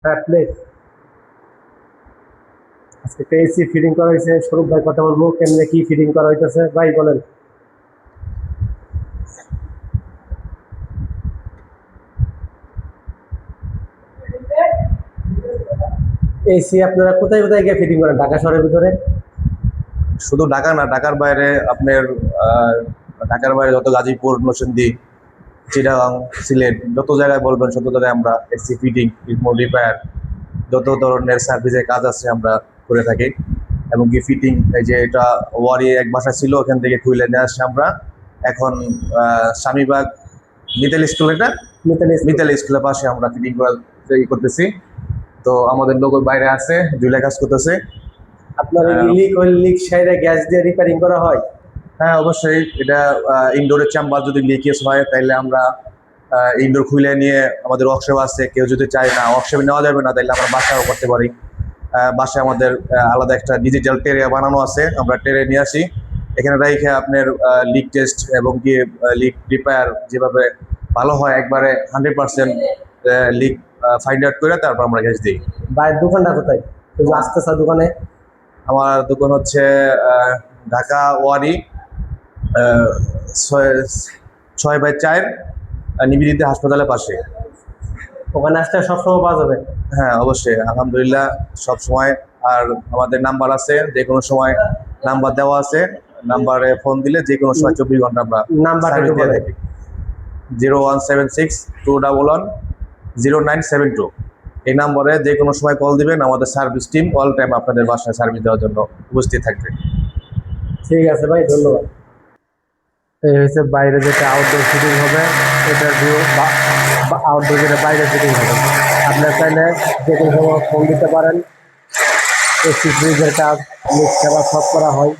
হ্যাঁ প্লেট। আজকে একটা এসি ফিটিং করা হয়েছে, স্বরূপ ভাই কথা বলবো কেমনে কি ফিটিং করা হইতেছে, ভাই বলেন। এসি আপনারা কোথায় কোথায় গিয়ে ফিটিং করেন ঢাকা শহরের ভিতরে? শুধু ঢাকা না, ঢাকার বাইরে আপনার ঢাকার বাইরে যত গাজীপুর, নরসিংদী, চিটাগাং, সিলেট যত জায়গায় বলবেন তত জায়গায় আমরা এসি ফিটিং, রিপেয়ার যত ধরনের সার্ভিসের কাজ আছে আমরা করে থাকি। এমনকি ফিটিং, এই যে এটা ওয়ারি এক বাসা ছিল, ওখান থেকে খুলে নিয়ে আসছি আমরা। এখন স্বামীবাগ মিতালি স্কুল, এটা মিতালি স্কুলের পাশে আমরা ফিটিং করার করতেছি। তো আমাদের লোক বাইরে আছে, জুলাই কাজ করতেছে। আপনার লিক সাইডে গ্যাস দিয়ে রিপেয়ারিং করা হয়? হ্যাঁ অবশ্যই, এটা ইনডোরের চেম্বার যদি লিকেজ হয় তাহলে আমরা ইনডোর খুলে নিয়ে, আমাদের ওয়ার্কশপ আছে, কেউ যদি চায় না ওয়ার্কশপে নেওয়া যাবে না তাহলে আমরা বাসাও করতে পারি। বাসায় আমাদের আলাদা একটা ডিজিটাল টেরে বানানো আছে, আমরা টেরে নিয়ে আসি, এখানে রেখে আপনার লিক টেস্ট এবং কি লিক রিপেয়ার যেভাবে ভালো হয় একবারে 100% লিক ফাইন্ড আউট করে তারপর আমরা গ্যাস দিই। ভাইয়ের দোকানটা কোথায়? আসতেছে দোকানে? আমার দোকান হচ্ছে ঢাকা ওয়ারি 6/4 নিবেদিতা হাসপাতালের পাশে। ওখানে আসলে সবসময় পাওয়া যাবে? হ্যাঁ অবশ্যই, আলহামদুলিল্লাহ সব সময়। আর আমাদের নাম্বার আছে, যে কোনো সময় নাম্বার দেওয়া আছে, নাম্বারে ফোন দিলে যে কোনো সময় 24 ঘন্টা আমরা নাম্বারটা সার্ভিস একটু দিয়ে বলেন। থাকি। 01762110972 এই নম্বরে যে কোনো সময় কল দিবেন, আমাদের সার্ভিস টিম অল টাইম আপনাদের বাসায় সার্ভিস দেওয়ার জন্য উপস্থিত থাকবে। ঠিক আছে ভাই, ধন্যবাদ। এই হচ্ছে বাইরে যেটা আউটডোর ফিটিং হবে, এটার ভিউ আউটডোর যেটা বাইরে ফিটিং হবে। আপনার চাইলে যে কোনো সময় ফোন দিতে পারেন। এসি ফ্রিজের কাজ, লিক সেবা সব করা হয়।